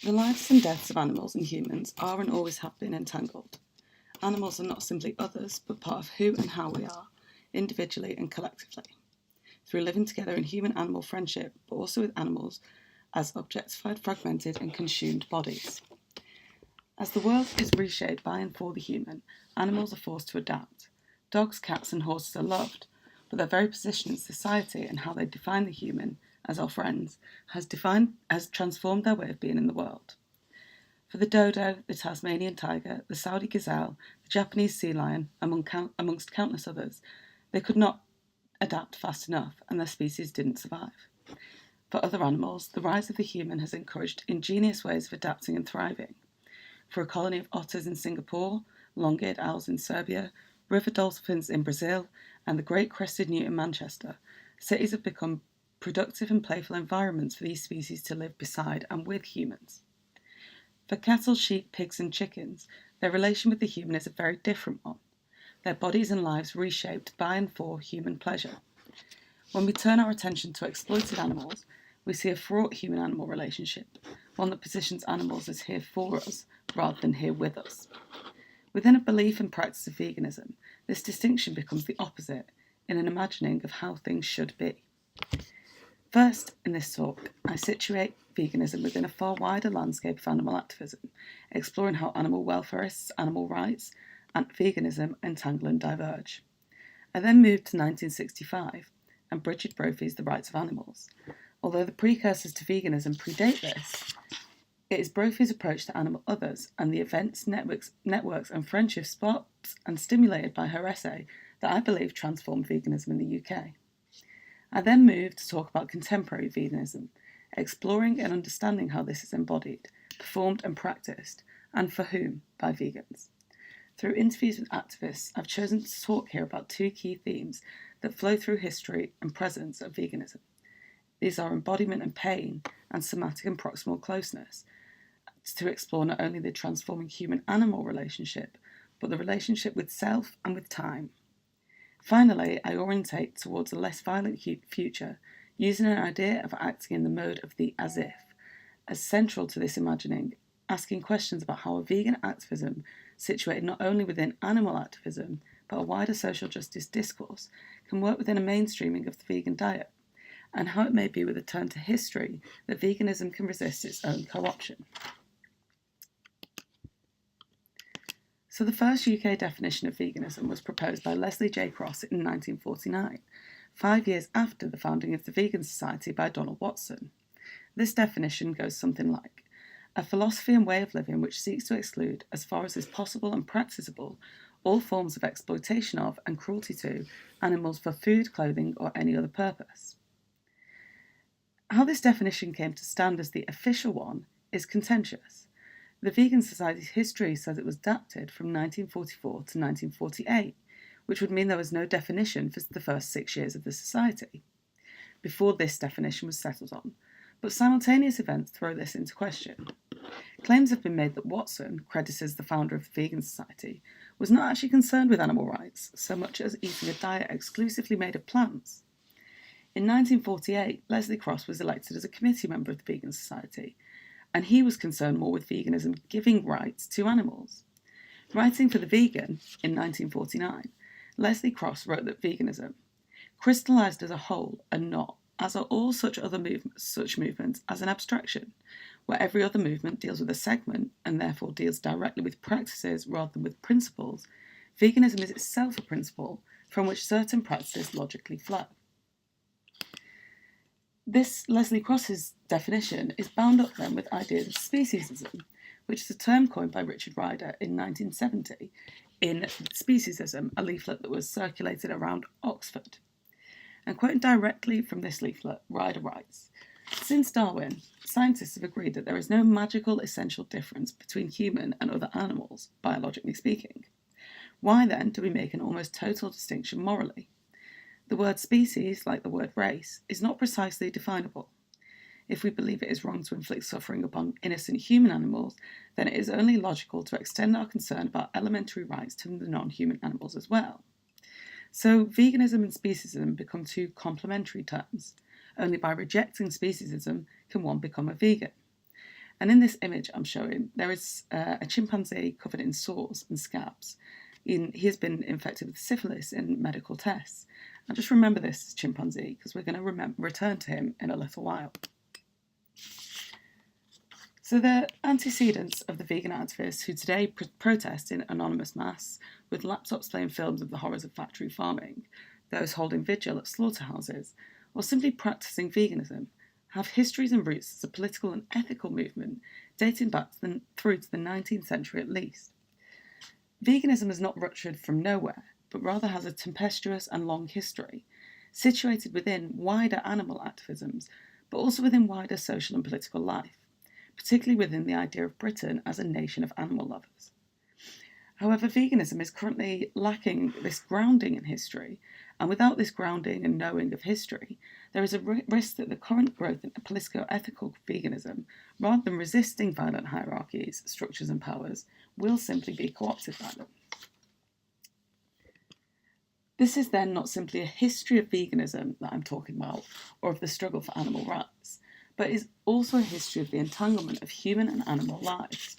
The lives and deaths of animals and humans are and always have been entangled. Animals are not simply others, but part of who and how we are, individually and collectively, through living together in human-animal friendship, but also with animals as objectified, fragmented and consumed bodies. As the world is reshaped by and for the human, animals are forced to adapt. Dogs, cats and horses are loved, but their very position in society and how they define the human as our friends has transformed their way of being in the world. For the dodo, the Tasmanian tiger, the Saudi gazelle, the Japanese sea lion, amongst countless others, they could not adapt fast enough and their species didn't survive. For other animals, the rise of the human has encouraged ingenious ways of adapting and thriving. For a colony of otters in Singapore, long-eared owls in Serbia, river dolphins in Brazil, and the great crested newt in Manchester, cities have become productive and playful environments for these species to live beside and with humans. For cattle, sheep, pigs and chickens, their relation with the human is a very different one, their bodies and lives reshaped by and for human pleasure. When we turn our attention to exploited animals, we see a fraught human-animal relationship, one that positions animals as here for us rather than here with us. Within a belief and practice of veganism, this distinction becomes the opposite in an imagining of how things should be. First, in this talk, I situate veganism within a far wider landscape of animal activism, exploring how animal welfareists, animal rights, and veganism entangle and diverge. I then moved to 1965 and Brigid Brophy's The Rights of Animals. Although the precursors to veganism predate this, it is Brophy's approach to animal others and the events, networks and friendships sparked and stimulated by her essay that I believe transformed veganism in the UK. I then moved to talk about contemporary veganism, exploring and understanding how this is embodied, performed and practiced, and for whom by vegans. Through interviews with activists, I've chosen to talk here about two key themes that flow through history and presence of veganism. These are embodiment and pain, and somatic and proximal closeness, to explore not only the transforming human-animal relationship, but the relationship with self and with time. Finally, I orientate towards a less violent future, using an idea of acting in the mode of the as-if, as central to this imagining, asking questions about how a vegan activism, situated not only within animal activism, but a wider social justice discourse, can work within a mainstreaming of the vegan diet, and how it may be with a turn to history that veganism can resist its own co-option. So the first UK definition of veganism was proposed by Leslie J. Cross in 1949, 5 years after the founding of the Vegan Society by Donald Watson. This definition goes something like, a philosophy and way of living which seeks to exclude, as far as is possible and practicable, all forms of exploitation of and cruelty to animals for food, clothing, or any other purpose. How this definition came to stand as the official one is contentious. The Vegan Society's history says it was adapted from 1944 to 1948, which would mean there was no definition for the first 6 years of the society, before this definition was settled on, but simultaneous events throw this into question. Claims have been made that Watson, credited as the founder of the Vegan Society, was not actually concerned with animal rights so much as eating a diet exclusively made of plants. In 1948, Leslie Cross was elected as a committee member of the Vegan Society, and he was concerned more with veganism giving rights to animals. Writing for The Vegan in 1949, Leslie Cross wrote that veganism, crystallised as a whole and not, as are all such movements, as an abstraction, where every other movement deals with a segment and therefore deals directly with practices rather than with principles, veganism is itself a principle from which certain practices logically flow. This Leslie Cross's definition is bound up then with ideas of speciesism, which is a term coined by Richard Ryder in 1970 in Speciesism, a leaflet that was circulated around Oxford. And quoting directly from this leaflet, Ryder writes, "Since Darwin, scientists have agreed that there is no magical essential difference between human and other animals, biologically speaking. Why then do we make an almost total distinction morally? The word species, like the word race, is not precisely definable. If we believe it is wrong to inflict suffering upon innocent human animals, then it is only logical to extend our concern about elementary rights to the non-human animals as well. So veganism and speciesism become two complementary terms. Only by rejecting speciesism can one become a vegan. And in this image I'm showing, there is a chimpanzee covered in sores and scabs. He has been infected with syphilis in medical tests. And just remember this chimpanzee, because we're going to return to him in a little while. So the antecedents of the vegan activists who today protest in anonymous mass with laptops playing films of the horrors of factory farming, those holding vigil at slaughterhouses, or simply practising veganism, have histories and roots as a political and ethical movement dating back through to the 19th century at least. Veganism is not ruptured from nowhere, but rather has a tempestuous and long history, situated within wider animal activisms, but also within wider social and political life, particularly within the idea of Britain as a nation of animal lovers. However, veganism is currently lacking this grounding in history, and without this grounding and knowing of history, there is a risk that the current growth in politico-ethical veganism, rather than resisting violent hierarchies, structures and powers, will simply be co-opted by them. This is then not simply a history of veganism that I'm talking about, or of the struggle for animal rights, but is also a history of the entanglement of human and animal lives,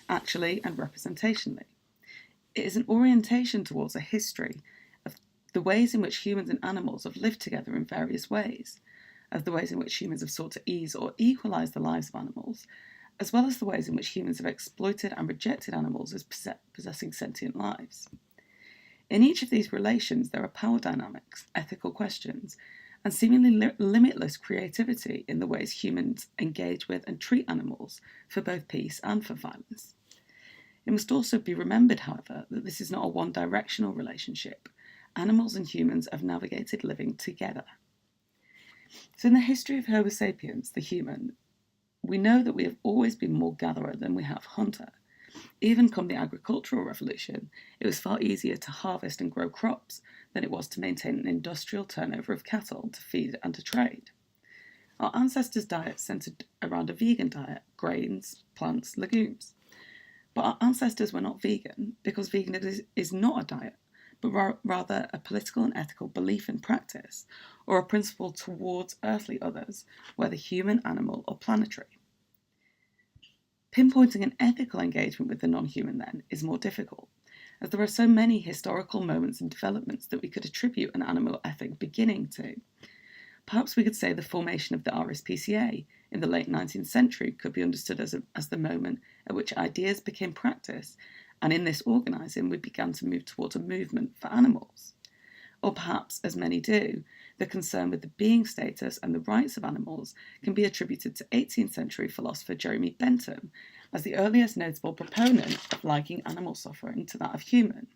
actually and representationally. It is an orientation towards a history of the ways in which humans and animals have lived together in various ways, of the ways in which humans have sought to ease or equalise the lives of animals, as well as the ways in which humans have exploited and rejected animals as possessing sentient lives. In each of these relations, there are power dynamics, ethical questions, and seemingly limitless creativity in the ways humans engage with and treat animals for both peace and for violence. It must also be remembered, however, that this is not a one-directional relationship. Animals and humans have navigated living together. So in the history of Homo sapiens, the human, we know that we have always been more gatherer than we have hunter. Even come the agricultural revolution, it was far easier to harvest and grow crops than it was to maintain an industrial turnover of cattle to feed and to trade. Our ancestors' diet centred around a vegan diet, grains, plants, legumes. But our ancestors were not vegan because veganism is not a diet, but rather a political and ethical belief and practice, or a principle towards earthly others, whether human, animal, or planetary. Pinpointing an ethical engagement with the non-human, then, is more difficult, as there are so many historical moments and developments that we could attribute an animal ethic beginning to. Perhaps we could say the formation of the RSPCA in the late 19th century could be understood as the moment at which ideas became practice, and in this organising we began to move towards a movement for animals. Or perhaps, as many do, the concern with the being status and the rights of animals can be attributed to 18th century philosopher Jeremy Bentham as the earliest notable proponent of likening animal suffering to that of human,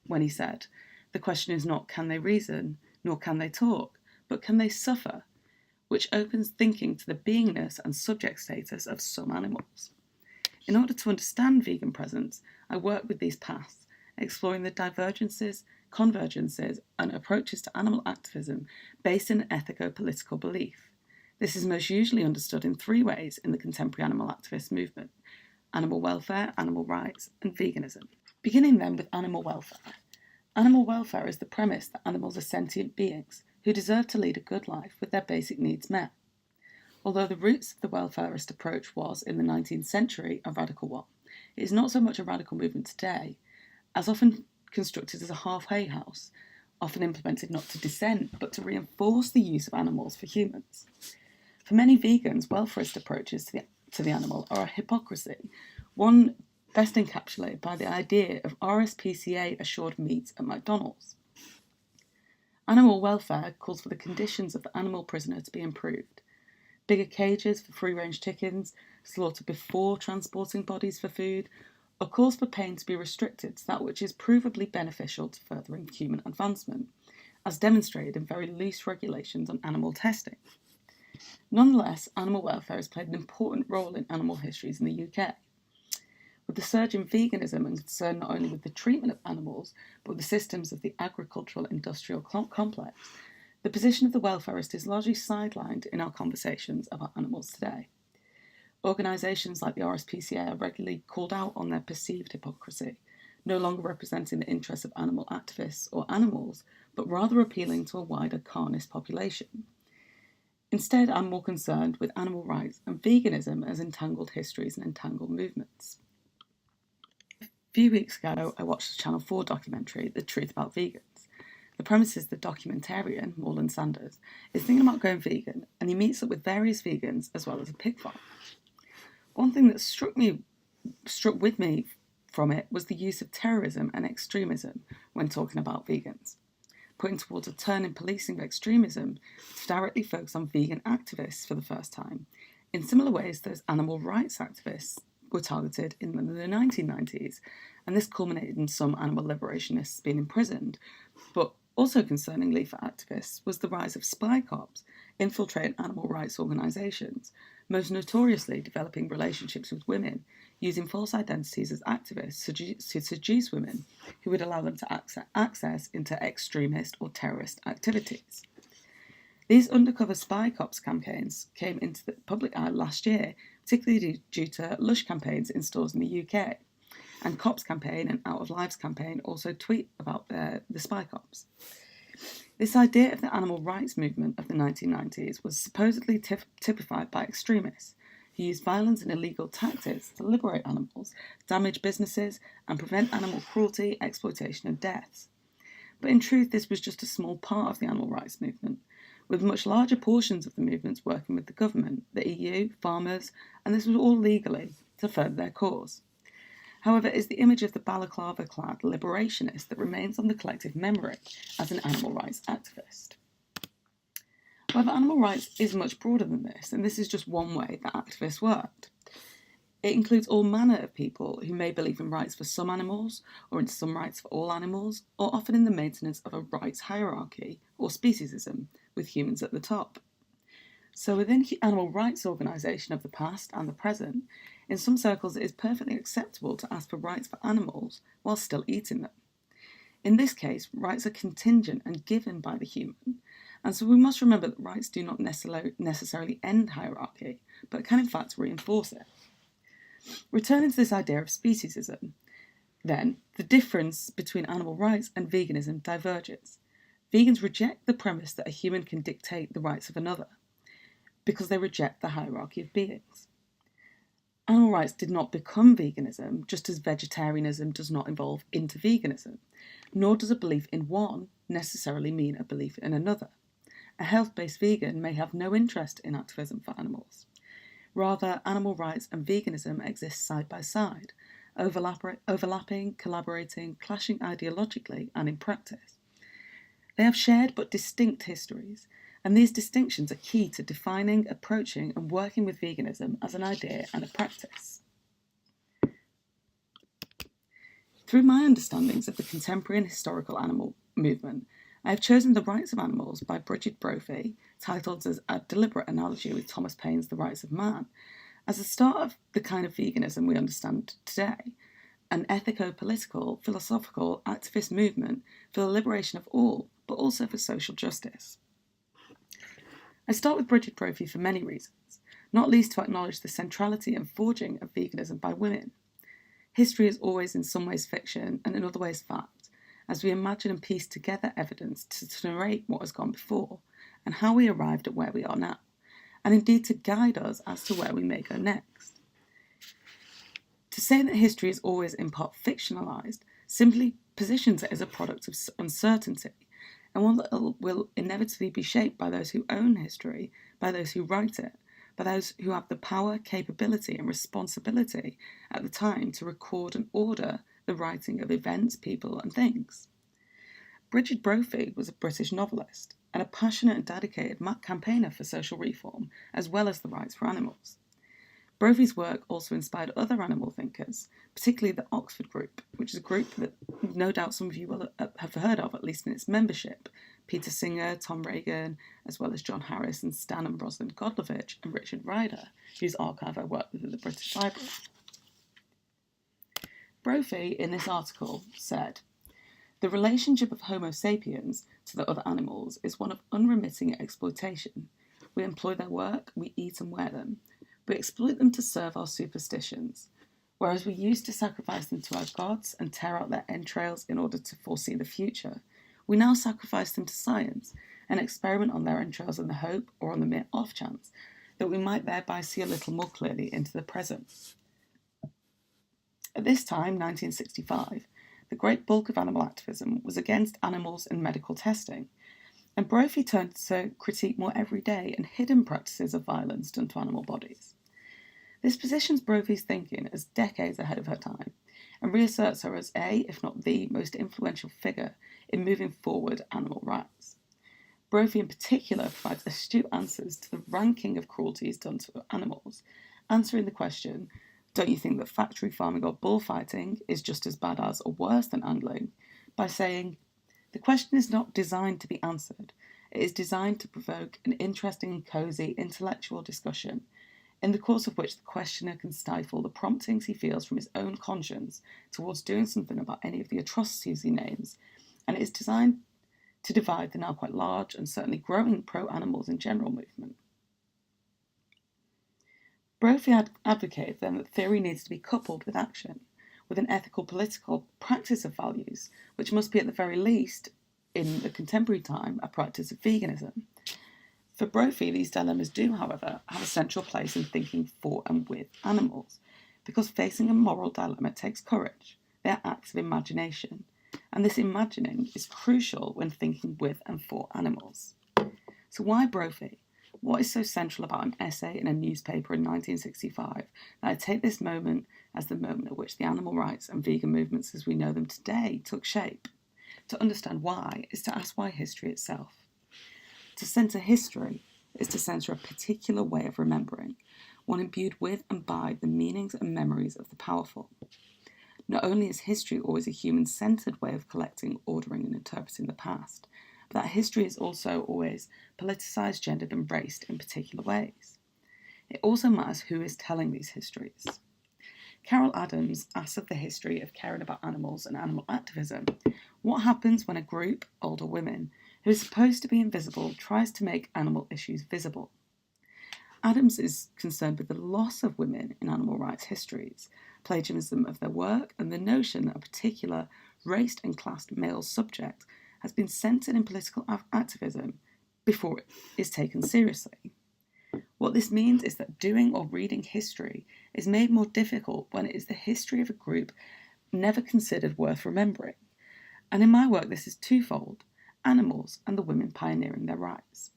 when he said, "The question is not can they reason, nor can they talk, but can they suffer?" which opens thinking to the beingness and subject status of some animals. In order to understand vegan presence, I work with these paths, exploring the divergences, convergences, and approaches to animal activism based in an ethico-political belief. This is most usually understood in three ways in the contemporary animal activist movement: animal welfare, animal rights, and veganism. Beginning then with animal welfare. Animal welfare is the premise that animals are sentient beings who deserve to lead a good life with their basic needs met. Although the roots of the welfarist approach was, in the 19th century, a radical one, it is not so much a radical movement today, as often constructed as a halfway house, often implemented not to dissent, but to reinforce the use of animals for humans. For many vegans, welfarist approaches to the animal are a hypocrisy, one best encapsulated by the idea of RSPCA assured meat at McDonald's. Animal welfare calls for the conditions of the animal prisoner to be improved. Bigger cages for free-range chickens, slaughtered before transporting bodies for food, or calls for pain to be restricted to that which is provably beneficial to furthering human advancement, as demonstrated in very loose regulations on animal testing. Nonetheless, animal welfare has played an important role in animal histories in the UK. With the surge in veganism and concern not only with the treatment of animals, but with the systems of the agricultural industrial complex, the position of the welfarist is largely sidelined in our conversations about animals today. Organisations like the RSPCA are regularly called out on their perceived hypocrisy, no longer representing the interests of animal activists or animals, but rather appealing to a wider carnist population. Instead, I'm more concerned with animal rights and veganism as entangled histories and entangled movements. A few weeks ago, I watched the Channel 4 documentary, The Truth About Vegans. The premise is the documentarian, Morland Sanders, is thinking about going vegan, and he meets up with various vegans as well as a pig farm. One thing that struck with me from it was the use of terrorism and extremism when talking about vegans, putting towards a turn in policing of extremism to directly focus on vegan activists for the first time, in similar ways that animal rights activists were targeted in the 1990s, and this culminated in some animal liberationists being imprisoned. But also concerningly for activists was the rise of spy cops infiltrating animal rights organisations, most notoriously developing relationships with women, using false identities as activists to seduce women who would allow them to access into extremist or terrorist activities. These undercover spy cops campaigns came into the public eye last year, particularly due to Lush campaigns in stores in the UK. And Cops campaign and Out of Lives campaign also tweet about the spy cops. This idea of the animal rights movement of the 1990s was supposedly typified by extremists who used violence and illegal tactics to liberate animals, damage businesses, and prevent animal cruelty, exploitation, and deaths. But in truth, this was just a small part of the animal rights movement, with much larger portions of the movements working with the government, the EU, farmers, and this was all legally to further their cause. However, it is the image of the balaclava-clad liberationist that remains on the collective memory as an animal rights activist. However, animal rights is much broader than this, and this is just one way that activists worked. It includes all manner of people who may believe in rights for some animals, or in some rights for all animals, or often in the maintenance of a rights hierarchy, or speciesism, with humans at the top. So within animal rights organisation of the past and the present, in some circles it is perfectly acceptable to ask for rights for animals while still eating them. In this case, rights are contingent and given by the human, and so we must remember that rights do not necessarily end hierarchy, but can in fact reinforce it. Returning to this idea of speciesism, then, the difference between animal rights and veganism diverges. Vegans reject the premise that a human can dictate the rights of another, because they reject the hierarchy of beings. Animal rights did not become veganism, just as vegetarianism does not evolve into veganism, nor does a belief in one necessarily mean a belief in another. A health-based vegan may have no interest in activism for animals. Rather, animal rights and veganism exist side by side, overlapping, collaborating, clashing ideologically and in practice. They have shared but distinct histories, and these distinctions are key to defining, approaching, and working with veganism as an idea and a practice. Through my understandings of the contemporary and historical animal movement, I have chosen The Rights of Animals by Brigid Brophy, titled as A Deliberate Analogy with Thomas Paine's The Rights of Man, as the start of the kind of veganism we understand today, an ethico-political, philosophical, activist movement for the liberation of all, but also for social justice. I start with Brigid Brophy for many reasons, not least to acknowledge the centrality and forging of veganism by women. History is always in some ways fiction and in other ways fact, as we imagine and piece together evidence to narrate what has gone before and how we arrived at where we are now, and indeed to guide us as to where we may go next. To say that history is always in part fictionalised simply positions it as a product of uncertainty, and one that will inevitably be shaped by those who own history, by those who write it, by those who have the power, capability and responsibility at the time to record and order the writing of events, people and things. Brigid Brophy was a British novelist and a passionate and dedicated campaigner for social reform as well as the rights for animals. Brophy's work also inspired other animal thinkers, particularly the Oxford Group, which is a group that no doubt some of you will have heard of, at least in its membership. Peter Singer, Tom Regan, as well as John Harris and Stan and Rosalind Godlovich and Richard Ryder, whose archive I worked with at the British Library. Brophy, in this article, said, "The relationship of Homo sapiens to the other animals is one of unremitting exploitation. We employ their work, we eat and wear them. We exploit them to serve our superstitions. Whereas we used to sacrifice them to our gods and tear out their entrails in order to foresee the future, we now sacrifice them to science and experiment on their entrails in the hope, or on the mere off chance, that we might thereby see a little more clearly into the present. At this time, 1965, the great bulk of animal activism was against animals and medical testing, and Brophy turned to critique more everyday and hidden practices of violence done to animal bodies. This positions Brophy's thinking as decades ahead of her time, and reasserts her as a, if not the, most influential figure in moving forward animal rights. Brophy in particular provides astute answers to the ranking of cruelties done to animals, answering the question, don't you think that factory farming or bullfighting is just as bad as or worse than angling, by saying, the question is not designed to be answered, it is designed to provoke an interesting and cosy intellectual discussion, in the course of which the questioner can stifle the promptings he feels from his own conscience towards doing something about any of the atrocities he names, and it is designed to divide the now quite large and certainly growing pro-animals in general movement. Brophy advocated then that theory needs to be coupled with action, with an ethical political practice of values, which must be at the very least, in the contemporary time, a practice of veganism. For Brophy, these dilemmas do, however, have a central place in thinking for and with animals, because facing a moral dilemma takes courage. They are acts of imagination, and this imagining is crucial when thinking with and for animals. So why Brophy? What is so central about an essay in a newspaper in 1965 that I take this moment as the moment at which the animal rights and vegan movements as we know them today took shape? To understand why is to ask why history itself. To centre history is to centre a particular way of remembering, one imbued with and by the meanings and memories of the powerful. Not only is history always a human-centred way of collecting, ordering and interpreting the past, but that history is also always politicised, gendered and raced in particular ways. It also matters who is telling these histories. Carol Adams asks of the history of caring about animals and animal activism, what happens when a group, older women, who is supposed to be invisible tries to make animal issues visible? Adams is concerned with the loss of women in animal rights histories, plagiarism of their work, and the notion that a particular raced and classed male subject has been centred in political activism before it is taken seriously. What this means is that doing or reading history is made more difficult when it is the history of a group never considered worth remembering. And in my work this is twofold: animals and the women pioneering their rights.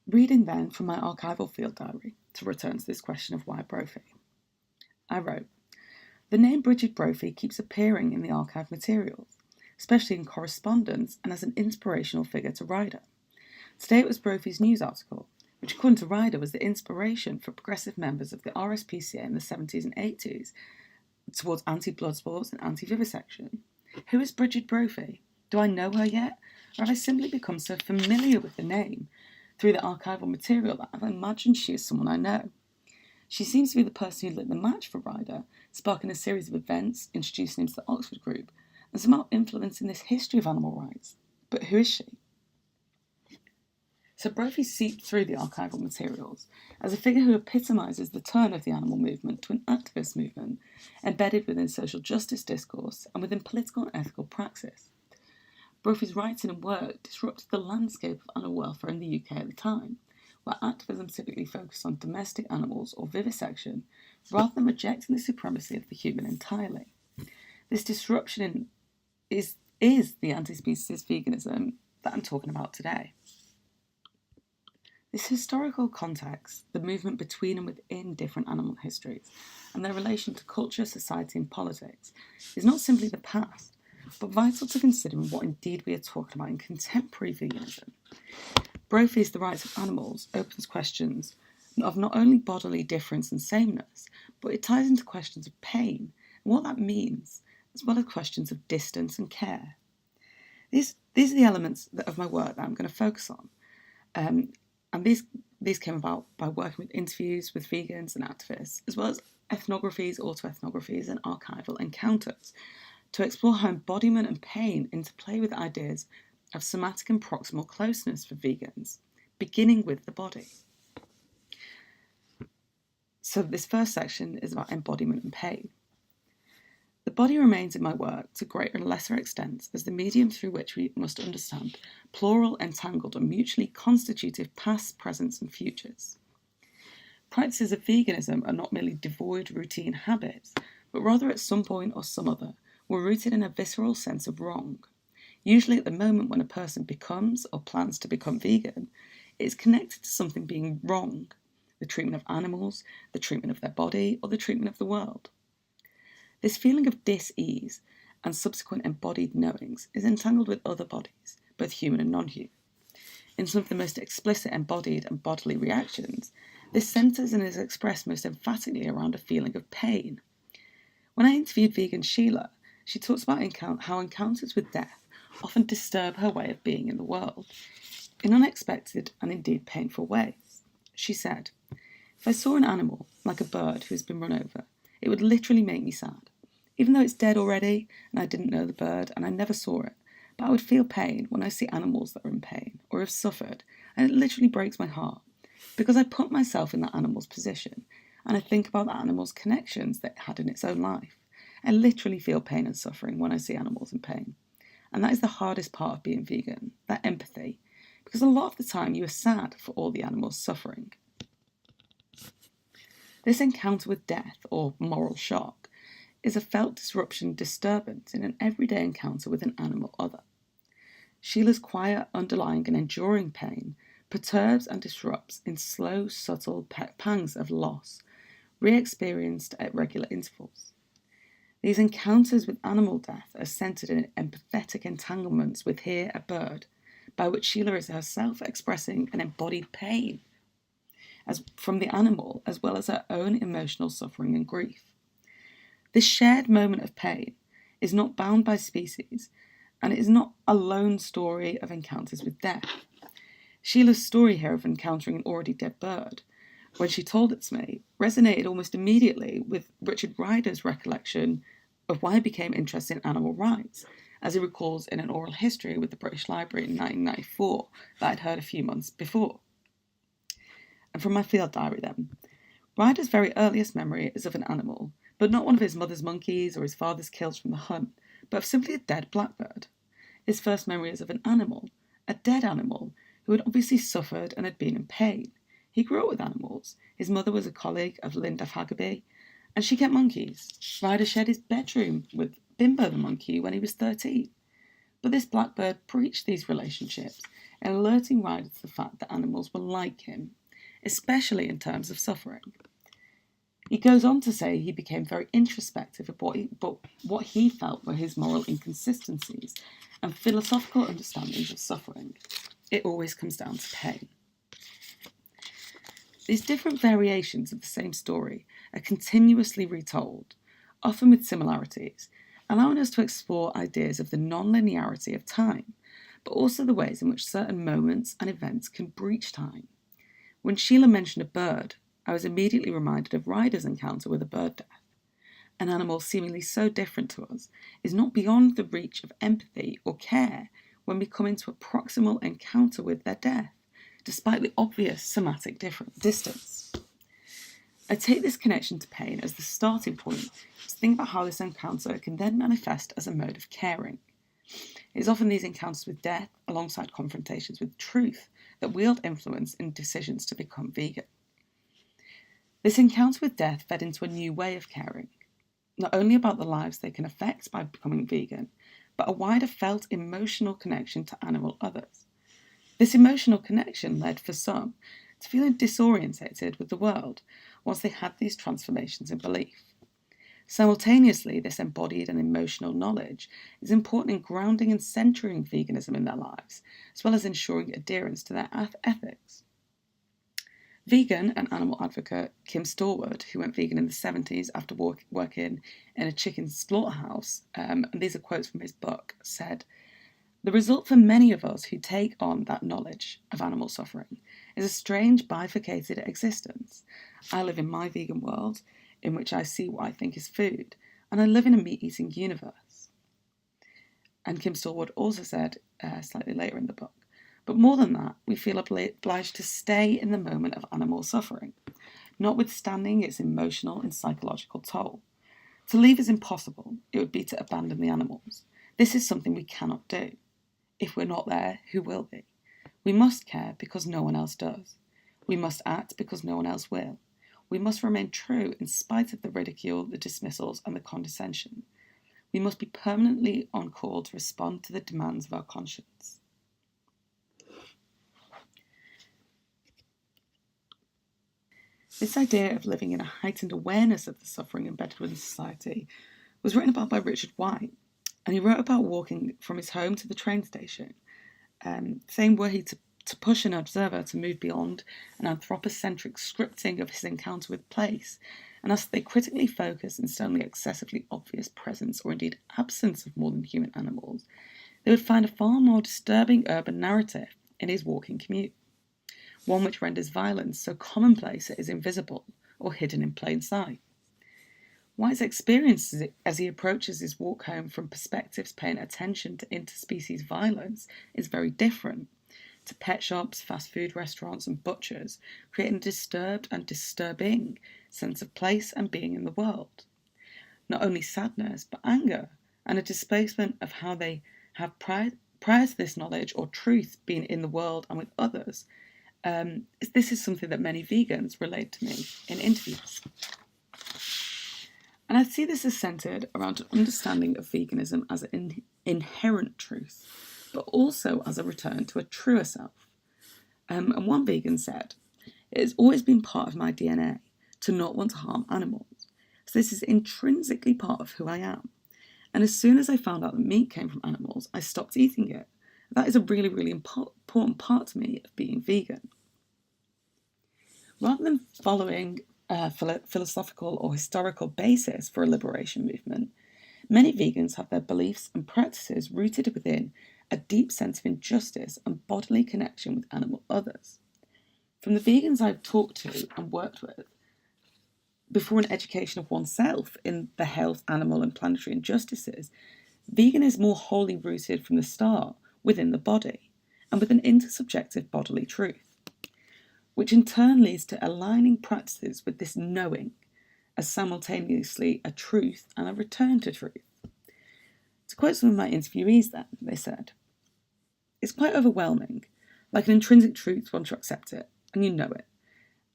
Reading then from my archival field diary, to return to this question of why Brophy, I wrote, the name Brigid Brophy keeps appearing in the archive materials, especially in correspondence and as an inspirational figure to Ryder. Today it was Brophy's news article, which according to Ryder was the inspiration for progressive members of the RSPCA in the 70s and 80s towards anti-blood sports and anti-vivisection. Who is Brigid Brophy? Do I know her yet? Or have I simply become so familiar with the name through the archival material that I've imagined she is someone I know? She seems to be the person who lit the match for Ryder, sparking a series of events, introducing him to the Oxford group, and somehow influencing this history of animal rights. But who is she? So Brophy seeped through the archival materials as a figure who epitomises the turn of the animal movement to an activist movement, embedded within social justice discourse and within political and ethical praxis. Brophy's writing and work disrupted the landscape of animal welfare in the UK at the time, where activism typically focused on domestic animals or vivisection, rather than rejecting the supremacy of the human entirely. This disruption is the anti-species veganism that I'm talking about today. This historical context, the movement between and within different animal histories, and their relation to culture, society and politics, is not simply the past, but vital to considering what indeed we are talking about in contemporary veganism. Brophy's The Rights of Animals opens questions of not only bodily difference and sameness, but it ties into questions of pain and what that means, as well as questions of distance and care. These are the elements of my work that I'm going to focus on. And these came about by working with interviews with vegans and activists, as well as ethnographies, autoethnographies, and archival encounters, to explore how embodiment and pain interplay with ideas of somatic and proximal closeness for vegans, beginning with the body. So this first section is about embodiment and pain. The body remains in my work to greater and lesser extents as the medium through which we must understand plural, entangled, and mutually constitutive past, presents, and futures. Practices of veganism are not merely devoid routine habits, but rather at some point or some other were rooted in a visceral sense of wrong. Usually at the moment when a person becomes or plans to become vegan, it is connected to something being wrong, the treatment of animals, the treatment of their body, or the treatment of the world. This feeling of dis-ease and subsequent embodied knowings is entangled with other bodies, both human and non-human. In some of the most explicit embodied and bodily reactions, this centres and is expressed most emphatically around a feeling of pain. When I interviewed vegan Sheila, she talks about how encounters with death often disturb her way of being in the world, in unexpected and indeed painful ways. She said, "If I saw an animal, like a bird who has been run over, it would literally make me sad. Even though it's dead already, and I didn't know the bird, and I never saw it, but I would feel pain when I see animals that are in pain, or have suffered, and it literally breaks my heart, because I put myself in that animal's position, and I think about that animal's connections that it had in its own life. I literally feel pain and suffering when I see animals in pain. And that is the hardest part of being vegan, that empathy, because a lot of the time you are sad for all the animals suffering." This encounter with death, or moral shock, is a felt disruption disturbance in an everyday encounter with an animal other. Sheila's quiet, underlying and enduring pain perturbs and disrupts in slow, subtle pangs of loss, re-experienced at regular intervals. These encounters with animal death are centred in empathetic entanglements with here a bird, by which Sheila is herself expressing an embodied pain as from the animal, as well as her own emotional suffering and grief. This shared moment of pain is not bound by species, and it is not a lone story of encounters with death. Sheila's story here of encountering an already dead bird, when she told it to me, resonated almost immediately with Richard Ryder's recollection of why he became interested in animal rights, as he recalls in an oral history with the British Library in 1994 that I'd heard a few months before. And from my field diary then, Ryder's very earliest memory is of an animal, but not one of his mother's monkeys or his father's kills from the hunt, but of simply a dead blackbird. His first memory is of an animal, a dead animal, who had obviously suffered and had been in pain. He grew up with animals. His mother was a colleague of Linda Haggerby, and she kept monkeys. Ryder shared his bedroom with Bimbo the monkey when he was 13. But this blackbird breached these relationships, alerting Ryder to the fact that animals were like him, especially in terms of suffering. He goes on to say he became very introspective about what he felt were his moral inconsistencies and philosophical understandings of suffering. It always comes down to pain. These different variations of the same story are continuously retold, often with similarities, allowing us to explore ideas of the non-linearity of time, but also the ways in which certain moments and events can breach time. When Sheila mentioned a bird, I was immediately reminded of Ryder's encounter with a bird death. An animal seemingly so different to us is not beyond the reach of empathy or care when we come into a proximal encounter with their death, despite the obvious somatic distance. I take this connection to pain as the starting point to think about how this encounter can then manifest as a mode of caring. It is often these encounters with death, alongside confrontations with truth, that wield influence in decisions to become vegan. This encounter with death fed into a new way of caring, not only about the lives they can affect by becoming vegan, but a wider felt emotional connection to animal others. This emotional connection led for some to feeling disorientated with the world once they had these transformations in belief. Simultaneously, this embodied and emotional knowledge is important in grounding and centering veganism in their lives, as well as ensuring adherence to their ethics. Vegan and animal advocate Kim Stallwood, who went vegan in the 70s after working in a chicken slaughterhouse, and these are quotes from his book, said, "The result for many of us who take on that knowledge of animal suffering is a strange bifurcated existence. I live in my vegan world, in which I see what I think is food, and I live in a meat-eating universe." And Kim Stallwood also said, slightly later in the book, "But more than that, we feel obliged to stay in the moment of animal suffering, notwithstanding its emotional and psychological toll. To leave is impossible. It would be to abandon the animals. This is something we cannot do. If we're not there, who will be? We must care because no one else does. We must act because no one else will. We must remain true in spite of the ridicule, the dismissals, and the condescension. We must be permanently on call to respond to the demands of our conscience. This idea of living in a heightened awareness of the suffering embedded within society was written about by Richard White, and he wrote about walking from his home to the train station, saying were he to push an observer to move beyond an anthropocentric scripting of his encounter with place, and as they critically focus instead on the excessively obvious presence or indeed absence of more than human animals, they would find a far more disturbing urban narrative in his walking commute, one which renders violence so commonplace it is invisible or hidden in plain sight. White's experiences as he approaches his walk home from perspectives paying attention to interspecies violence is very different, to pet shops, fast food restaurants and butchers, creating a disturbed and disturbing sense of place and being in the world. Not only sadness, but anger, and a displacement of how they have prior to this knowledge or truth been in the world and with others. This is something that many vegans relate to me in interviews. And I see this as centred around an understanding of veganism as an inherent truth, but also as a return to a truer self. And one vegan said, "It has always been part of my DNA to not want to harm animals. So this is intrinsically part of who I am. And as soon as I found out that meat came from animals, I stopped eating it. That is a really, really important part to me of being vegan." Rather than following a philosophical or historical basis for a liberation movement, many vegans have their beliefs and practices rooted within a deep sense of injustice and bodily connection with animal others. From the vegans I've talked to and worked with, before an education of oneself in the health, animal and planetary injustices, vegan is more wholly rooted from the start within the body and with an intersubjective bodily truth, which in turn leads to aligning practices with this knowing as simultaneously a truth and a return to truth. To quote some of my interviewees then, they said, "It's quite overwhelming, like an intrinsic truth once you accept it, and you know it.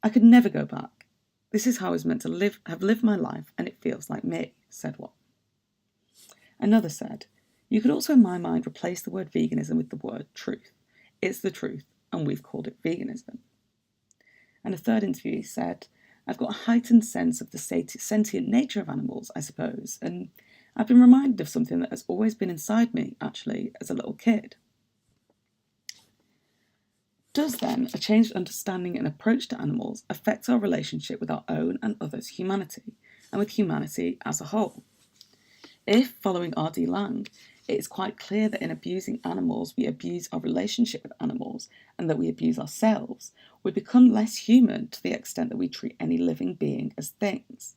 I could never go back. This is how I was meant to have lived my life, and it feels like me," said one. Another said, "You could also in my mind replace the word veganism with the word truth. It's the truth, and we've called it veganism." And a third interviewee said, "I've got a heightened sense of the sentient nature of animals, I suppose, and I've been reminded of something that has always been inside me, actually, as a little kid." Does then a changed understanding and approach to animals affect our relationship with our own and others' humanity, and with humanity as a whole? If, following R.D. Laing, it is quite clear that in abusing animals we abuse our relationship with animals and that we abuse ourselves, we become less human to the extent that we treat any living being as things.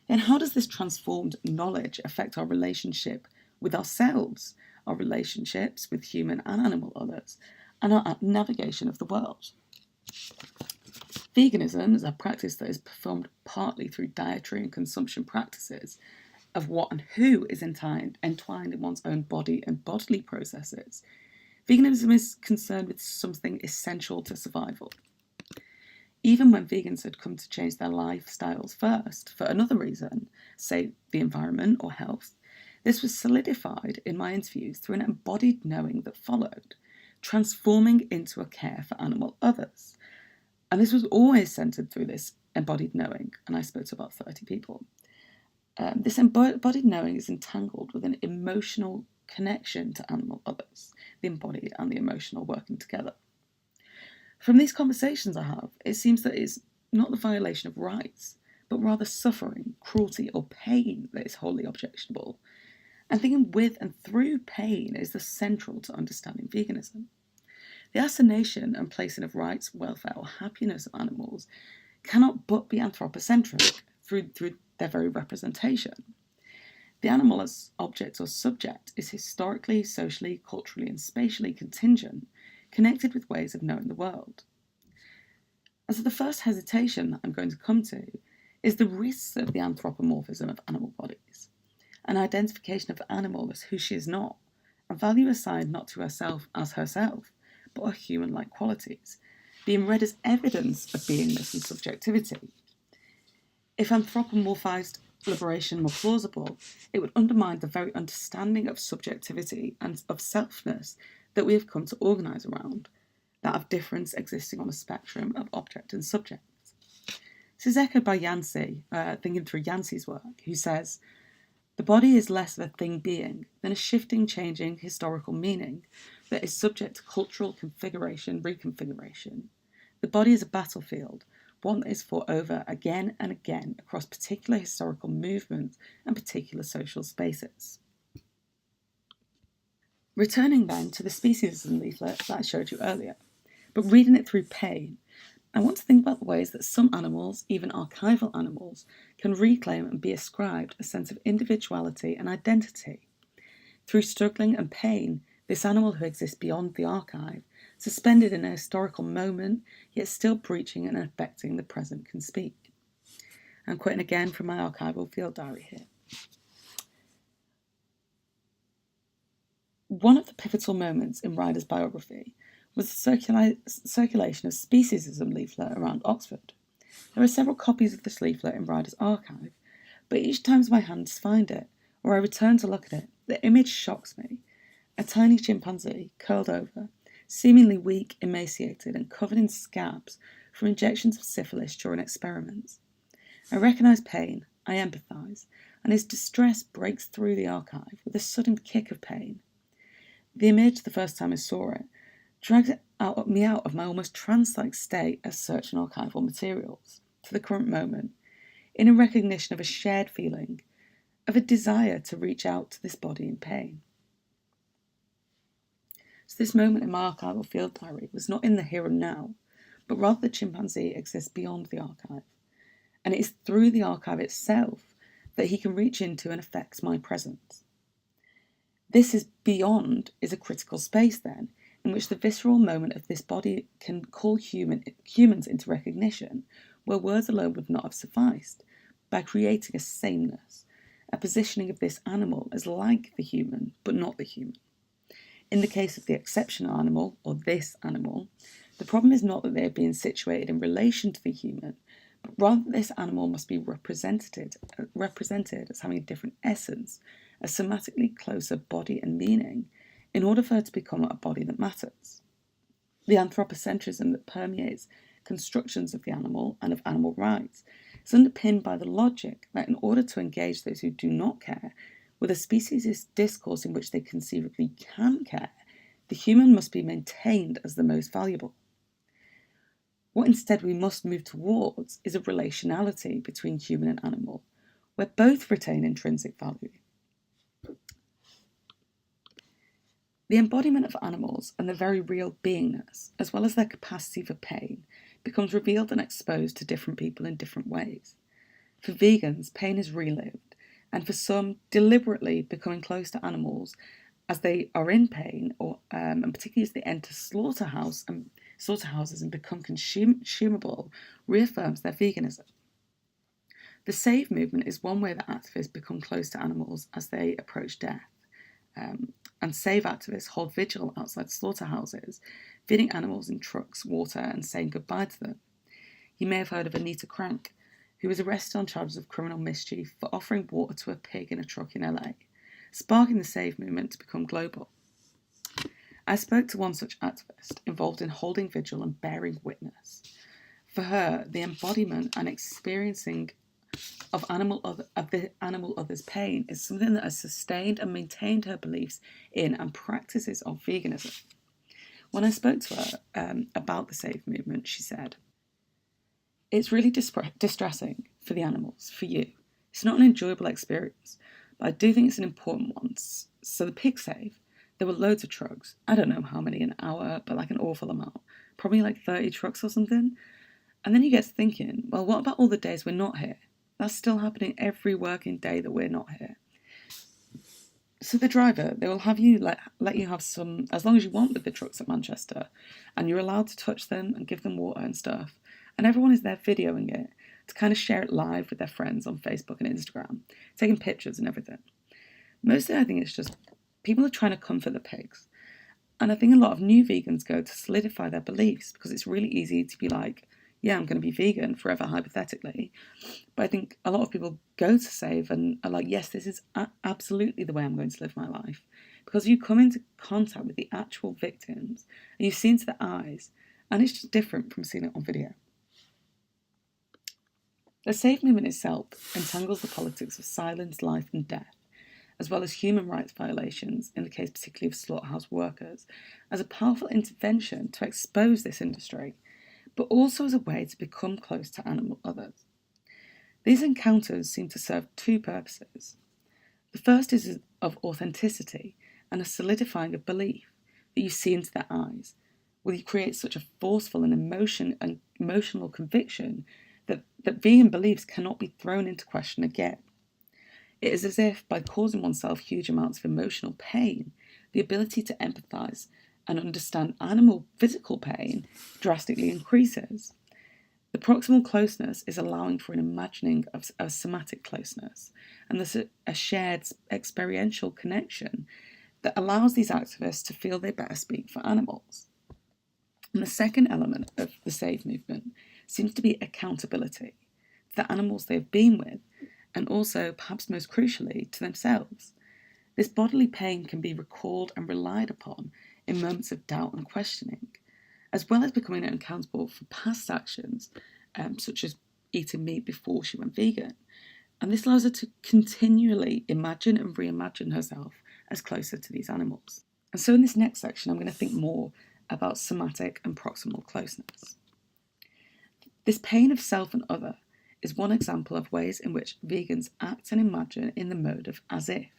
Then how does this transformed knowledge affect our relationship with ourselves, our relationships with human and animal others, and our navigation of the world? Veganism is a practice that is performed partly through dietary and consumption practices of what and who is entwined in one's own body and bodily processes. Veganism is concerned with something essential to survival. Even when vegans had come to change their lifestyles first, for another reason, say the environment or health, this was solidified in my interviews through an embodied knowing that followed, transforming into a care for animal others. And this was always centred through this embodied knowing, and I spoke to about 30 people. This embodied knowing is entangled with an emotional connection to animal others, the embodied and the emotional working together. From these conversations I have, it seems that it's not the violation of rights, but rather suffering, cruelty or pain that is wholly objectionable. And thinking with and through pain is the central to understanding veganism. The assignation and placing of rights, welfare or happiness of animals cannot but be anthropocentric through their very representation. The animal as object or subject is historically, socially, culturally and spatially contingent, connected with ways of knowing the world. And so the first hesitation that I'm going to come to is the risks of the anthropomorphism of animal bodies, an identification of the animal as who she is not, a value assigned not to herself as herself, but her human-like qualities, being read as evidence of beingness and subjectivity. If anthropomorphized liberation were plausible, it would undermine the very understanding of subjectivity and of selfness that we have come to organise around, that of difference existing on a spectrum of object and subject. This is echoed by Yancey, thinking through Yancey's work, who says, "The body is less of a thing being than a shifting, changing, historical meaning that is subject to cultural configuration, reconfiguration. The body is a battlefield, one that is fought over again and again across particular historical movements and particular social spaces." Returning then to the Speciesism leaflet that I showed you earlier, but reading it through pain, I want to think about the ways that some animals, even archival animals, can reclaim and be ascribed a sense of individuality and identity. Through struggling and pain, this animal who exists beyond the archive, suspended in a historical moment, yet still breaching and affecting the present, can speak. I'm quoting again from my archival field diary here. One of the pivotal moments in Ryder's biography was the circulation of Speciesism leaflet around Oxford. There are several copies of this leaflet in Ryder's archive, but each time my hands find it, or I return to look at it, the image shocks me. A tiny chimpanzee, curled over, seemingly weak, emaciated, and covered in scabs from injections of syphilis during experiments. I recognise pain, I empathise, and his distress breaks through the archive with a sudden kick of pain. The image, the first time I saw it, drags me out of my almost trance-like state as searching archival materials to the current moment, in a recognition of a shared feeling, of a desire to reach out to this body in pain. So this moment in my archival field diary was not in the here and now, but rather the chimpanzee exists beyond the archive, and it is through the archive itself that he can reach into and affect my presence. This is beyond is a critical space then, in which the visceral moment of this body can call humans into recognition, where words alone would not have sufficed, by creating a sameness, a positioning of this animal as like the human, but not the human. In the case of the exceptional animal, or this animal, the problem is not that they are being situated in relation to the human, but rather that this animal must be represented as having a different essence, a somatically closer body and meaning, in order for her to become a body that matters. The anthropocentrism that permeates constructions of the animal and of animal rights is underpinned by the logic that in order to engage those who do not care with a speciesist discourse in which they conceivably can care, the human must be maintained as the most valuable. What instead we must move towards is a relationality between human and animal, where both retain intrinsic value. The embodiment of animals and their very real beingness, as well as their capacity for pain, becomes revealed and exposed to different people in different ways. For vegans, pain is relived, and for some, deliberately becoming close to animals as they are in pain, or and particularly as they enter slaughterhouses and become consumable, reaffirms their veganism. The save movement is one way that activists become close to animals as they approach death. And save activists hold vigil outside slaughterhouses, feeding animals in trucks water and saying goodbye to them. You may have heard of Anita Crank, who was arrested on charges of criminal mischief for offering water to a pig in a truck in LA, sparking the save movement to become global. I spoke to one such activist involved in holding vigil and bearing witness. For her, the embodiment and experiencing of the animal other's pain is something that has sustained and maintained her beliefs in and practices of veganism. When I spoke to her about the save movement, she said, "It's really distressing for the animals, for you. It's not an enjoyable experience, but I do think it's an important one. So the pig save, there were loads of trucks. I don't know how many an hour, but like an awful amount. Probably like 30 trucks or something. And then you get to thinking, well, what about all the days we're not here? That's still happening every working day that we're not here. So the driver, they will have you let you have some, as long as you want with the trucks at Manchester, and you're allowed to touch them and give them water and stuff. And everyone is there videoing it to kind of share it live with their friends on Facebook and Instagram, taking pictures and everything. Mostly I think it's just people are trying to comfort the pigs. And I think a lot of new vegans go to solidify their beliefs because it's really easy to be like, yeah, I'm going to be vegan forever, hypothetically. But I think a lot of people go to save and are like, yes, this is absolutely the way I'm going to live my life. Because you come into contact with the actual victims and you see into their eyes, and it's just different from seeing it on video. The Save movement itself entangles the politics of silence, life and death, as well as human rights violations, in the case particularly of slaughterhouse workers, as a powerful intervention to expose this industry, but also as a way to become close to animal others. These encounters seem to serve two purposes. The first is of authenticity and a solidifying of belief that you see into their eyes, where you create such a forceful and emotional conviction that vegan beliefs cannot be thrown into question again. It is as if, by causing oneself huge amounts of emotional pain, the ability to empathise and understand animal physical pain drastically increases. The proximal closeness is allowing for an imagining of a somatic closeness, and thus a shared experiential connection that allows these activists to feel they better speak for animals. And the second element of the Save movement seems to be accountability to the animals they have been with, and also, perhaps most crucially, to themselves. This bodily pain can be recalled and relied upon in moments of doubt and questioning, as well as becoming accountable for past actions, such as eating meat before she went vegan. And this allows her to continually imagine and reimagine herself as closer to these animals. And so in this next section, I'm going to think more about somatic and proximal closeness. This pain of self and other is one example of ways in which vegans act and imagine in the mode of as if.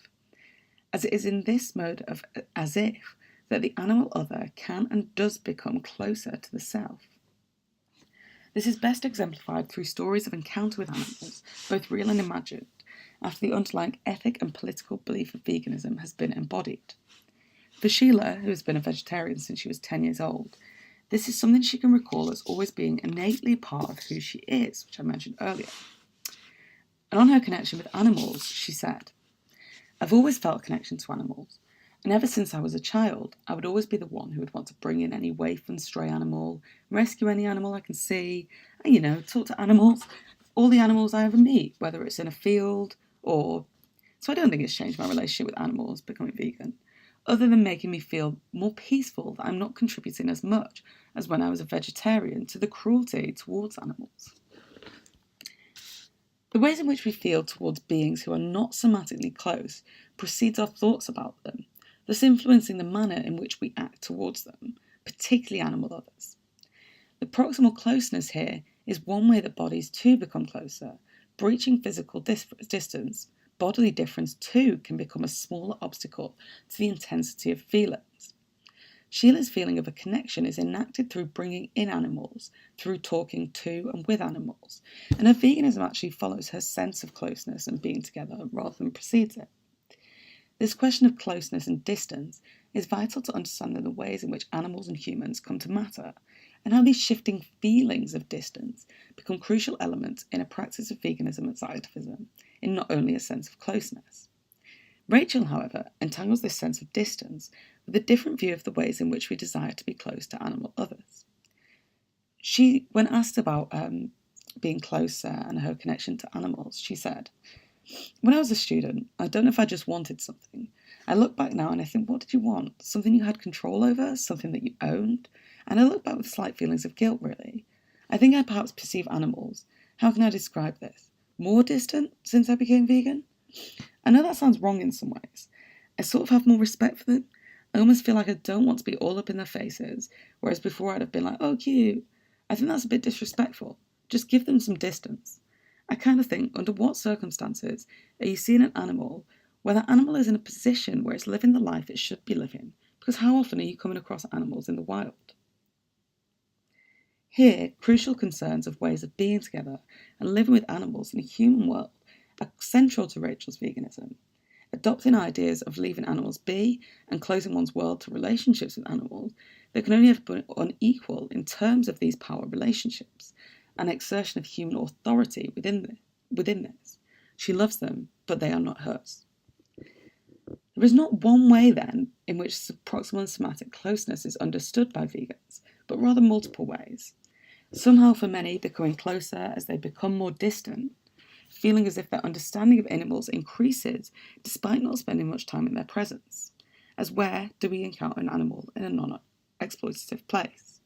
As it is in this mode of as if that the animal other can and does become closer to the self. This is best exemplified through stories of encounter with animals, both real and imagined, after the underlying ethic and political belief of veganism has been embodied. For Sheila, who has been a vegetarian since she was 10 years old, this is something she can recall as always being innately part of who she is, which I mentioned earlier. And on her connection with animals, she said, I've always felt a connection to animals, and ever since I was a child, I would always be the one who would want to bring in any waif and stray animal, rescue any animal I can see, and, talk to animals, all the animals I ever meet, whether it's in a field or... So I don't think it's changed my relationship with animals becoming vegan, other than making me feel more peaceful that I'm not contributing as much as when I was a vegetarian to the cruelty towards animals. The ways in which we feel towards beings who are not somatically close precedes our thoughts about them, thus influencing the manner in which we act towards them, particularly animal others. The proximal closeness here is one way that bodies too become closer. Breaching physical distance, bodily difference too can become a smaller obstacle to the intensity of feelings. Sheila's feeling of a connection is enacted through bringing in animals, through talking to and with animals, and her veganism actually follows her sense of closeness and being together rather than precedes it. This question of closeness and distance is vital to understanding the ways in which animals and humans come to matter, and how these shifting feelings of distance become crucial elements in a practice of veganism and activism, in not only a sense of closeness. Rachel, however, entangles this sense of distance with a different view of the ways in which we desire to be close to animal others. She, when asked about being closer and her connection to animals, she said, when I was a student, I don't know if I just wanted something. I look back now and I think, what did you want? Something you had control over? Something that you owned? And I look back with slight feelings of guilt, really. I think I perhaps perceive animals, how can I describe this? More distant since I became vegan? I know that sounds wrong in some ways. I sort of have more respect for them. I almost feel like I don't want to be all up in their faces, whereas before I'd have been like, oh, cute. I think that's a bit disrespectful. Just give them some distance. I kind of think, under what circumstances are you seeing an animal where that animal is in a position where it's living the life it should be living? Because how often are you coming across animals in the wild? Here, crucial concerns of ways of being together and living with animals in a human world are central to Rachel's veganism. Adopting ideas of leaving animals be and closing one's world to relationships with animals that can only ever be unequal in terms of these power relationships, an exertion of human authority within this. She loves them, but they are not hers. There is not one way, then, in which proximal and somatic closeness is understood by vegans, but rather multiple ways. Somehow, for many, becoming closer as they become more distant, feeling as if their understanding of animals increases despite not spending much time in their presence. As where do we encounter an animal in a non-exploitative place?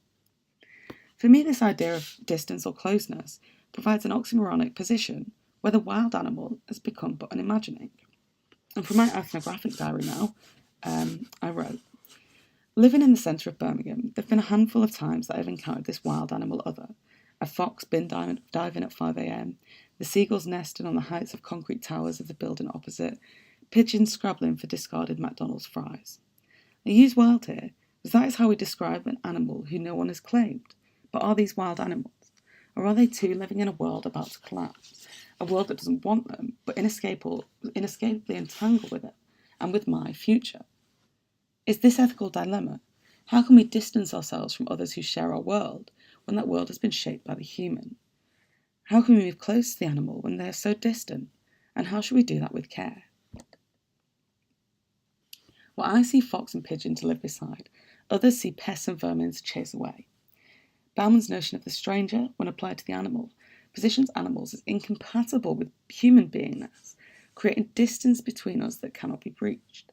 For me, this idea of distance or closeness provides an oxymoronic position where the wild animal has become but an imagining. And from my ethnographic diary now, I wrote, living in the centre of Birmingham, there have been a handful of times that I've encountered this wild animal other. A fox bin diving at 5 a.m, the seagulls nesting on the heights of concrete towers of the building opposite, pigeons scrabbling for discarded McDonald's fries. I use wild here because that is how we describe an animal who no one has claimed. But are these wild animals? Or are they too living in a world about to collapse? A world that doesn't want them, but inescapably entangled with it, and with my future? Is this ethical dilemma? How can we distance ourselves from others who share our world, when that world has been shaped by the human? How can we move close to the animal when they are so distant? And how should we do that with care? While I see fox and pigeon to live beside, others see pests and vermin to chase away. Bauman's notion of the stranger, when applied to the animal, positions animals as incompatible with human beingness, creating distance between us that cannot be breached.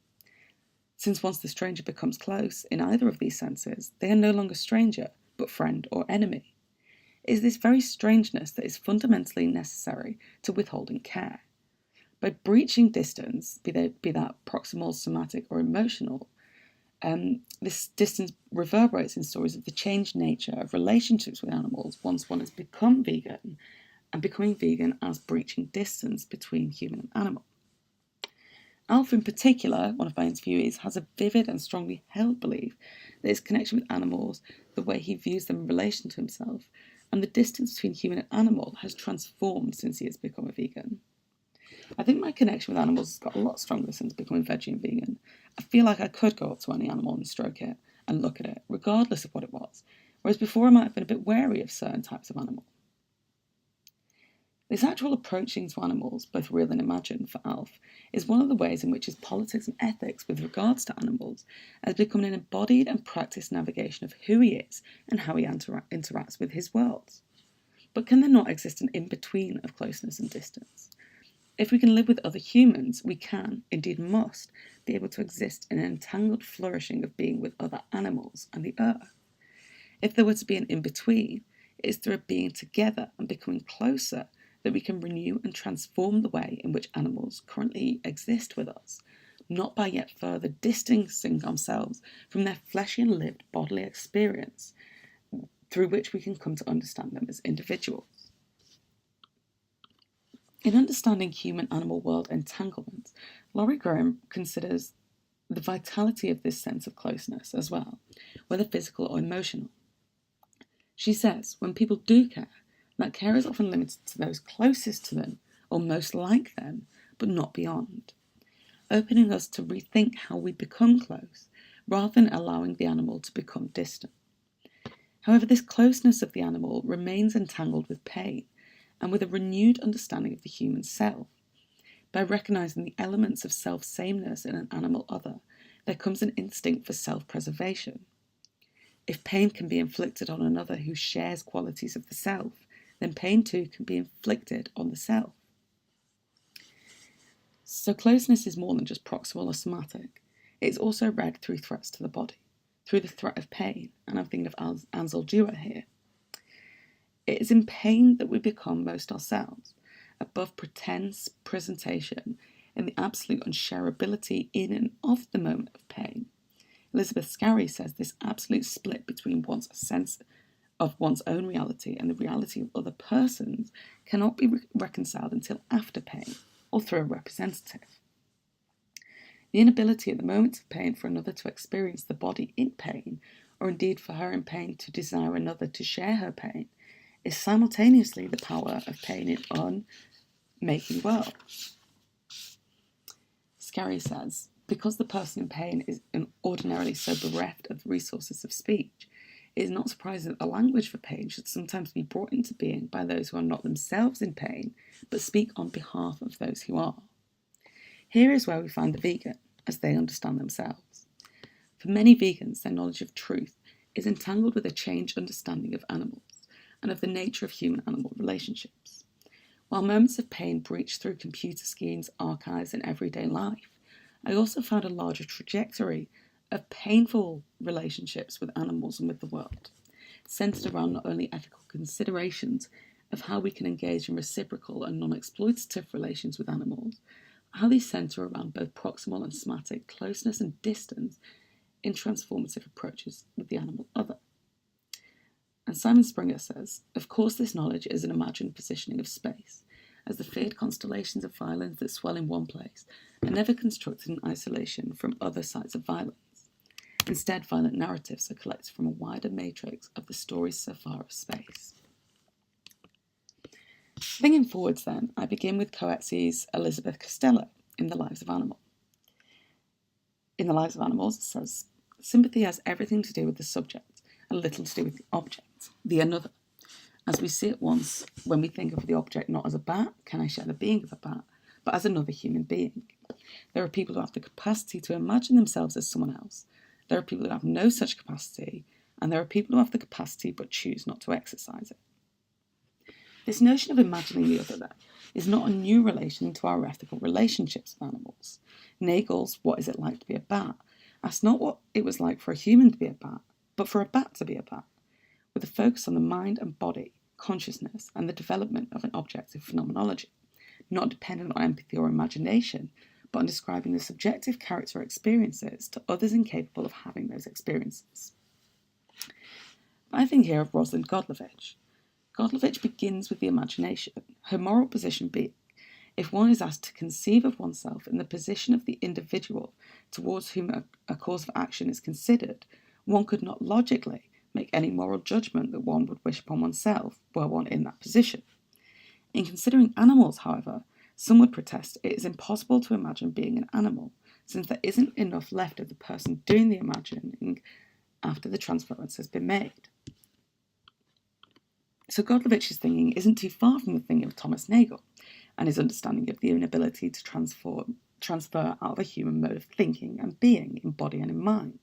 Since once the stranger becomes close, in either of these senses, they are no longer stranger, but friend or enemy. It is this very strangeness that is fundamentally necessary to withholding care. By breaching distance, be that proximal, somatic, or emotional, this distance reverberates in stories of the changed nature of relationships with animals once one has become vegan, and becoming vegan as breaching distance between human and animal. Alf, in particular, one of my interviewees, has a vivid and strongly held belief that his connection with animals, the way he views them in relation to himself, and the distance between human and animal has transformed since he has become a vegan. I think my connection with animals has got a lot stronger since becoming veggie and vegan. I feel like I could go up to any animal and stroke it and look at it, regardless of what it was, whereas before I might have been a bit wary of certain types of animal. This actual approaching to animals, both real and imagined, for Alf, is one of the ways in which his politics and ethics with regards to animals has become an embodied and practiced navigation of who he is and how he interacts with his worlds. But can there not exist an in-between of closeness and distance? If we can live with other humans, we can, indeed must, be able to exist in an entangled flourishing of being with other animals and the earth. If there were to be an in-between, it is through a being together and becoming closer that we can renew and transform the way in which animals currently exist with us, not by yet further distancing ourselves from their fleshy and lived bodily experience, through which we can come to understand them as individuals. In understanding human-animal world entanglements, Laurie Graham considers the vitality of this sense of closeness as well, whether physical or emotional. She says, when people do care, that care is often limited to those closest to them or most like them, but not beyond, opening us to rethink how we become close, rather than allowing the animal to become distant. However, this closeness of the animal remains entangled with pain, and with a renewed understanding of the human self. By recognising the elements of self-sameness in an animal other, there comes an instinct for self-preservation. If pain can be inflicted on another who shares qualities of the self, then pain too can be inflicted on the self. So closeness is more than just proximal or somatic. It is also read through threats to the body, through the threat of pain, and I'm thinking of Ansel Dewar here. It is in pain that we become most ourselves, above pretense, presentation, and the absolute unshareability in and of the moment of pain. Elizabeth Scarry says this absolute split between one's sense of one's own reality and the reality of other persons cannot be reconciled until after pain, or through a representative. The inability at the moment of pain for another to experience the body in pain, or indeed for her in pain to desire another to share her pain, is simultaneously the power of pain in unmaking world. Scarry says, because the person in pain is ordinarily so bereft of the resources of speech, it is not surprising that the language for pain should sometimes be brought into being by those who are not themselves in pain, but speak on behalf of those who are. Here is where we find the vegan, as they understand themselves. For many vegans, their knowledge of truth is entangled with a changed understanding of animals and of the nature of human-animal relationships. While moments of pain breach through computer schemes, archives, and everyday life, I also found a larger trajectory of painful relationships with animals and with the world, centred around not only ethical considerations of how we can engage in reciprocal and non-exploitative relations with animals, how these centre around both proximal and somatic closeness and distance in transformative approaches with the animal other. And Simon Springer says, of course this knowledge is an imagined positioning of space, as the feared constellations of violence that swell in one place are never constructed in isolation from other sites of violence. Instead, violent narratives are collected from a wider matrix of the stories so far of space. Thinking forwards then, I begin with Coetzee's Elizabeth Costello in The Lives of Animals. In The Lives of Animals, it says, sympathy has everything to do with the subject and little to do with the object, the another. As we see it once when we think of the object not as a bat, can I share the being of a bat, but as another human being. There are people who have the capacity to imagine themselves as someone else. There are people who have no such capacity, and there are people who have the capacity but choose not to exercise it. This notion of imagining the other, then, is not a new relation to our ethical relationships with animals. Nagel's What Is It Like to Be a Bat asks not what it was like for a human to be a bat, but for a bat to be a bat, with a focus on the mind and body, consciousness, and the development of an objective phenomenology, not dependent on empathy or imagination, but on describing the subjective character experiences to others incapable of having those experiences. I think here of Rosalind Godlovich. Godlovich begins with the imagination, her moral position being, if one is asked to conceive of oneself in the position of the individual towards whom a course of action is considered, one could not logically make any moral judgment that one would wish upon oneself were one in that position. In considering animals, however, some would protest it is impossible to imagine being an animal, since there isn't enough left of the person doing the imagining after the transference has been made. So Godlovich's thinking isn't too far from the thinking of Thomas Nagel, and his understanding of the inability to transfer out of a human mode of thinking and being in body and in mind.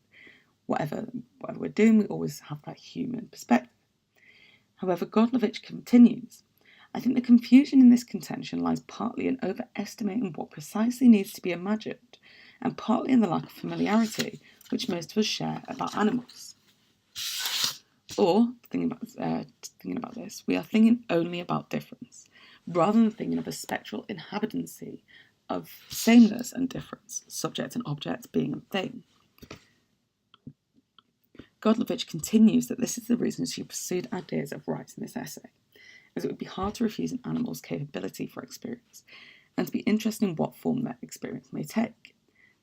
Whatever we're doing, we always have that human perspective. However, Godlovich continues, I think the confusion in this contention lies partly in overestimating what precisely needs to be imagined, and partly in the lack of familiarity which most of us share about animals. Or, thinking about this, we are thinking only about difference, rather than thinking of a spectral inhabitancy of sameness and difference, subject and object, being and thing. Godlovich continues that this is the reason she pursued ideas of rights in this essay, as it would be hard to refuse an animal's capability for experience, and to be interested in what form that experience may take.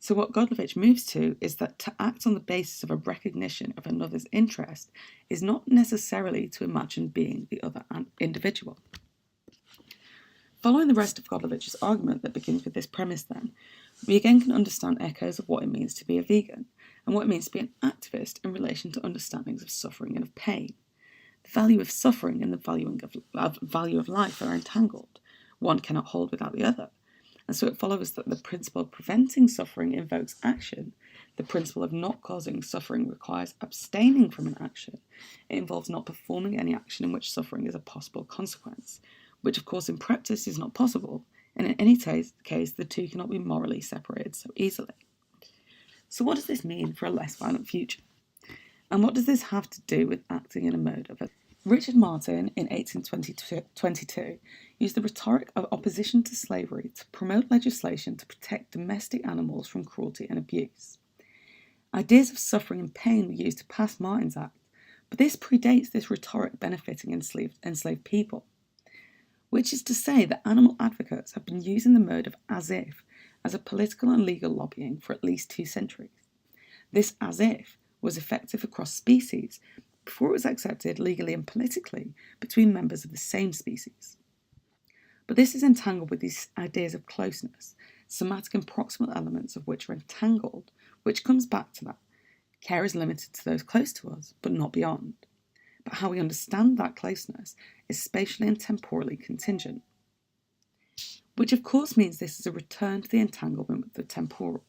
So what Godlovich moves to is that to act on the basis of a recognition of another's interest is not necessarily to imagine being the other individual. Following the rest of Godlovich's argument that begins with this premise then, we again can understand echoes of what it means to be a vegan, and what it means to be an activist in relation to understandings of suffering and of pain. The value of suffering and the value of life are entangled. One cannot hold without the other. And so it follows that the principle of preventing suffering invokes action. The principle of not causing suffering requires abstaining from an action. It involves not performing any action in which suffering is a possible consequence, which of course in practice is not possible, and in any case the two cannot be morally separated so easily. So what does this mean for a less violent future? And what does this have to do with acting in a mode of it? Richard Martin, in 1822, used the rhetoric of opposition to slavery to promote legislation to protect domestic animals from cruelty and abuse. Ideas of suffering and pain were used to pass Martin's Act, but this predates this rhetoric benefiting enslaved people, which is to say that animal advocates have been using the mode of as if as a political and legal lobbying for at least 2 centuries. This as if was effective across species before it was accepted legally and politically between members of the same species. But this is entangled with these ideas of closeness, somatic and proximal elements of which are entangled, which comes back to that Care is limited to those close to us, but not beyond. But how we understand that closeness is spatially and temporally contingent. Which of course means this is a return to the entanglement with the temporal.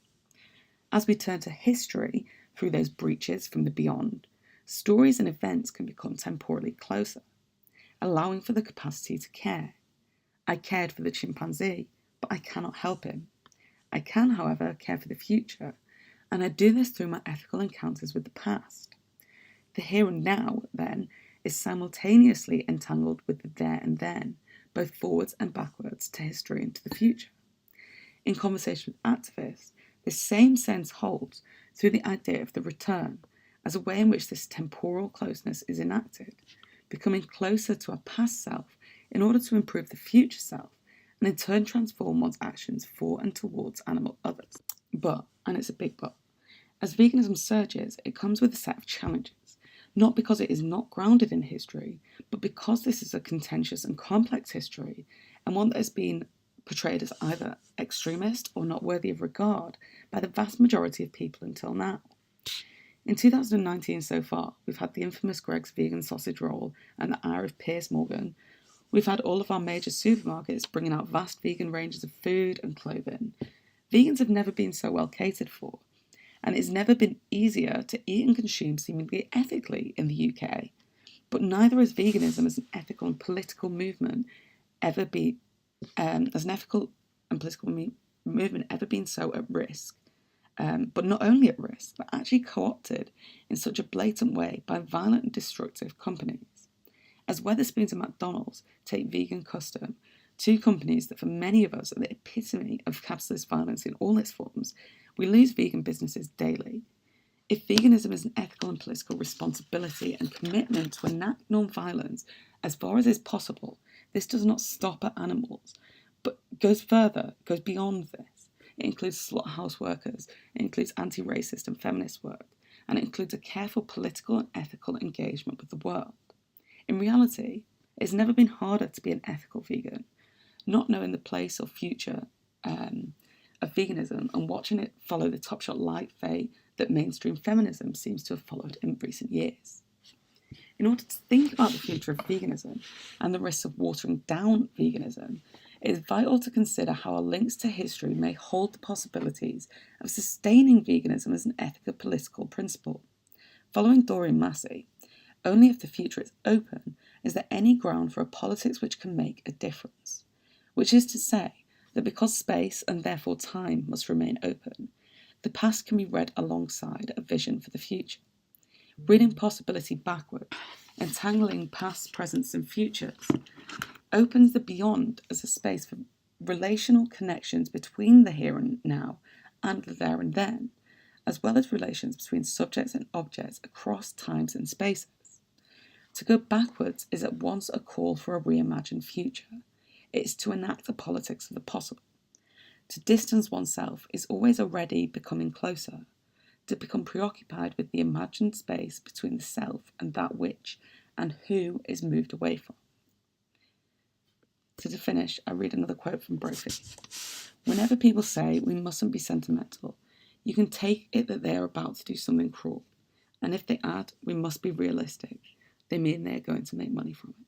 As we turn to history through those breaches from the beyond, stories and events can become temporally closer, allowing for the capacity to care. I cared for the chimpanzee, but I cannot help him. I can, however, care for the future, and I do this through my ethical encounters with the past. The here and now, then, is simultaneously entangled with the there and then, both forwards and backwards to history and to the future. In conversation with activists, this same sense holds through the idea of the return as a way in which this temporal closeness is enacted, becoming closer to our past self in order to improve the future self, and in turn transform one's actions for and towards animal others. But, and it's a big but, as veganism surges, it comes with a set of challenges, not because it is not grounded in history, but because this is a contentious and complex history, and one that has been portrayed as either extremist or not worthy of regard by the vast majority of people until now. In 2019 so far, we've had the infamous Greggs vegan sausage roll and the ire of Piers Morgan. We've had all of our major supermarkets bringing out vast vegan ranges of food and clothing. Vegans have never been so well catered for, and it's never been easier to eat and consume seemingly ethically in the UK. But neither has veganism as an ethical and political movement ever been so at risk. But not only at risk, but actually co-opted in such a blatant way by violent and destructive companies. As Wetherspoons and McDonald's take vegan custom, two companies that for many of us are the epitome of capitalist violence in all its forms, we lose vegan businesses daily. If veganism is an ethical and political responsibility and commitment to enact non-violence as far as is possible, this does not stop at animals, but goes further, goes beyond this. It includes slaughterhouse workers, it includes anti-racist and feminist work, and it includes a careful political and ethical engagement with the world. In reality, it's never been harder to be an ethical vegan, not knowing the place or future of veganism and watching it follow the Topshop light fate that mainstream feminism seems to have followed in recent years. In order to think about the future of veganism and the risks of watering down veganism, it is vital to consider how our links to history may hold the possibilities of sustaining veganism as an ethical political principle. Following Doreen Massey, only if the future is open is there any ground for a politics which can make a difference. Which is to say that because space and therefore time must remain open, the past can be read alongside a vision for the future. Reading possibility backward, entangling past, presents and futures, opens the beyond as a space for relational connections between the here and now and the there and then, as well as relations between subjects and objects across times and spaces. To go backwards is at once a call for a reimagined future. It is to enact a politics of the possible. To distance oneself is always already becoming closer. To become preoccupied with the imagined space between the self and that which and who is moved away from. So to finish, I read another quote from Brophy. Whenever people say we mustn't be sentimental, you can take it that they are about to do something cruel. And if they add we must be realistic, they mean they are going to make money from it.